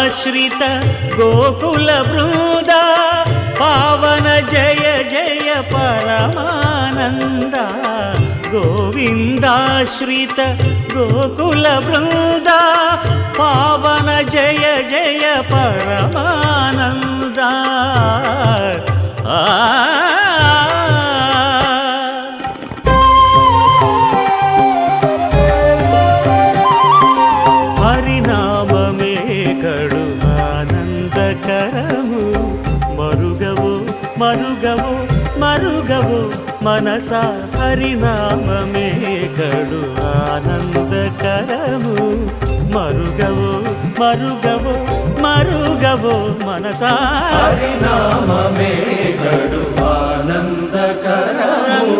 గోవిందాశ్రిత గోకుల బృంద పావన జయ జయ పరమానంద గోవిందాశ్రిత గోకుల బృంద పావన జయ జయ పరమానంద హరినామమే కడు ఆనందకరము మరుగవో మరుగవో మరుగవో మనసా హరినామమే కడు ఆనందకరము మరుగవో మరుగవో మరుగవో మనసా హరినామమే కడు ఆనందకరము.